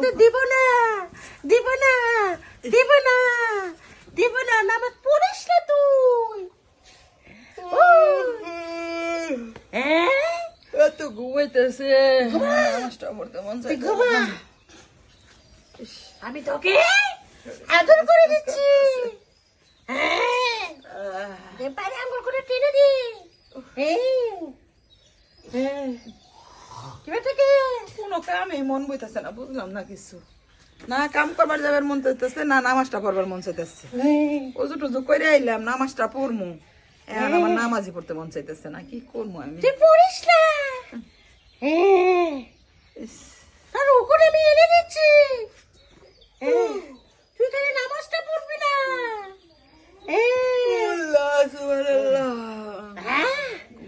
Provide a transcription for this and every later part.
পড়তে দিব না দিব না দিব না দিব না, নামাজ পড়িস না তুই। এত ঘুমাইতেছে, নামাজটা পড়তে মন চাই। আমি তোকে আদর করে দিচ্ছি। পারে আঙ্গুল করে টেনে দি। কোনো কামে মন বইতেছে না, বুঝলাম না কিছু। না কাম করবার যাবার মন চাইতেছে, না নামাজটা পড়বার মন চাইতেছে। ওজু টুজু করে আইলাম, নামাজটা পড়মু, এখন আমার নামাজই পড়তে মন চাইতেছে না। কি করবো আমি? তুই পড়িস না, আর ওখানে আমি এনে দিচ্ছি। তুই খালি নামাজটা পড়বি না।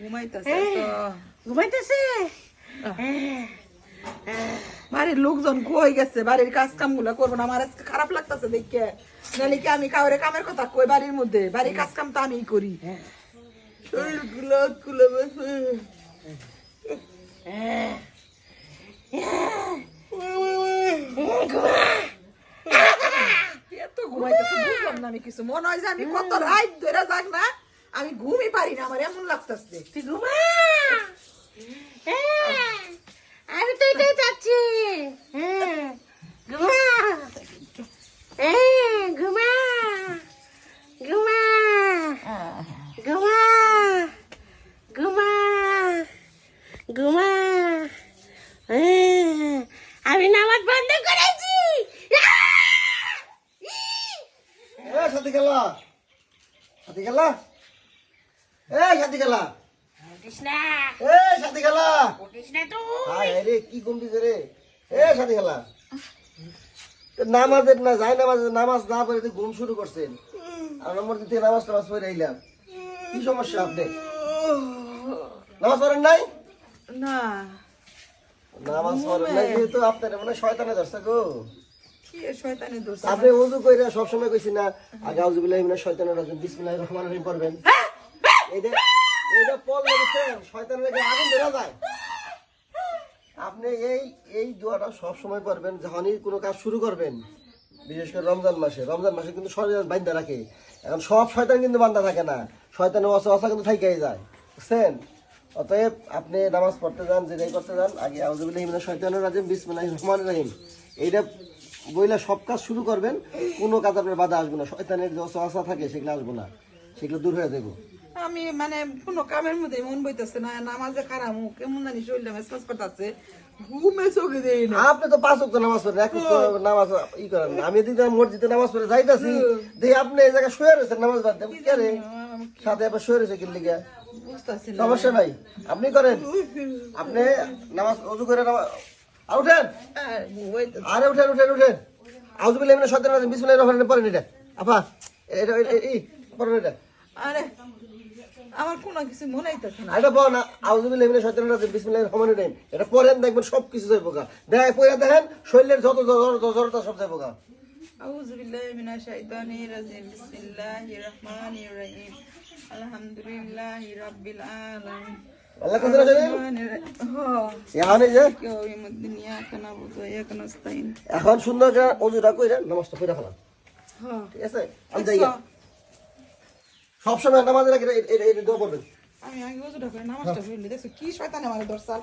ঘুমাইতেছে তো। ঘুমাইতেছে। বাড়ির লোকজন কই গেছে, বাড়ির কাজ কাম গুলা করবো না। আমার আজকে খারাপ লাগতেছে দেখে, নাহলে কি আমি কাউরে কামের কথা কই? বাড়ির মধ্যে বাড়ির কাজ কাম তো আমিই করি। শরীর গুলো খুলে গেছে। এত ঘুমাইতেছে বুঝলাম না আমি কিছু। মনে হয় যে আমি কত রাত ধরে যাক না, আমি ঘুমই পারি না, আমার এমন লাগতেছে। তুই ঘুমা। আমি তো এটাই চাচ্ছি। ঘুমা ঘুমা ঘুমা ঘুমা ঘুমা ঘুমা। আমি নামাজ বন্ধ করেছি। সাথী খেলা, সাথী খেলা, সাথী খেলা, উঠিস না সাথী খেলা। উঠিস না তুই। রে কি ঘুমটিছে রে? সাথী খেলা, নামাজের না যাই নামাজ না পড়ে তুই ঘুম শুরু করছেন। আর নম্বর থেকে নামাজ টামাজ পড়ে আইলাম। কি সমস্যা আপনি? নামাজ পড়েন নাই? না নামাজ পড়েন নাই যেহেতু আপনার মানে শয়তানে ধরছে গো। কি শয়তানি দোষ? আপনি ওযু কইরা সবসময় কইছি না আগে আউযুবিল্লাহি মিনাশ শাইতানির রাজিম বিসমিল্লাহির রহমানির রহিম পড়বেন। এইটা পড়লে বুঝছেন শয়তানের আগে আগুন ধরে যায়। আপনি এই দোয়াটা সবসময় পড়বেন যখনই কোনো কাজ শুরু করবেন, বিশেষ করে রমজান মাসে কিন্তু শরীর বান্ধা রাখে। এখন সব শয়তান কিন্তু বান্ধা থাকে না, শয়তানের অসা কিন্তু থাইকাই যায়, বুঝছেন? অতএব আপনি নামাজ পড়তে যান, যেটাই করতে যান, আগে আউযুবিল্লাহি মিনাশ শাইতানির রাজিম বিসমিল্লাহির রহমানির রহিম এইটা বইলা সব কাজ শুরু করবেন। কোনো কাজ আপনার বাধা আসবে না, শয়তানের যে অসা থাকে সেগুলো আসবে না, সেগুলো দূর হয়ে যাবো। আমি মানে কোনো কামের মধ্যে মন বইতেছে না, নামাজে খারাপ কেমন জানি শরীরটা মেসমেস করতেছে, ঘুমে চোখে দেই না। আপনি তো 5 ওয়াক্ত নামাজ পড়েন, 1 ওয়াক্ত নামাজ ই করেন না। আমি এদিকে মসজিদে নামাজ পড়ে যাইতাছি, দেখি আপনি এই জায়গায় শুয়ে রয়েছেন নামাজ বাদ দেন কে রে? সাথে আবার শুয়ে রয়েছে কি লিগা? বুঝতেছি না। সমস্যা নাই, আপনি করেন। আপনি নামাজ ওযু করে নামাজ আর উঠেন, আরে উঠেন উঠেন উঠেন। আউযুবিল্লাহি মিনাশ শাইতানির রাজিম বিসমিল্লাহির রহমানির রহিম পড়েন। এটা আপা এটা পড়েন এটা। আরে আমার কোনো কিছু মনে হইতেছে না। এটা পড়েন আউযুবিল্লাহি মিনাশ শাইতানির রাজিম বিসমিল্লাহির রহমানির রহিম। এটা পড়েন, দেখবেন সবকিছু যাইব গা। পড়ে দেখেন শরীরের যত জড়তা সব যাইব গা। আউযু বিল্লাহি মিনাশ শাইতানির রাজিম বিসমিল্লাহির রহমানির রহিম আলহামদুলিল্লাহি রাব্বিল আলামিন আল্লাহ কাছে রাখেন। এখন এই যে এখন সুন্দর করে ওযুটা কইরা নামাজটা পড়া ফেলান, ঠিক আছে? আমি যাই সবসময় নামাজের আগে এই দোয়া পড়বেন। আমি আগে ওযুটা করে নামাজটা পড়লি, দেখছো কি শয়তানে আমার দরসাল।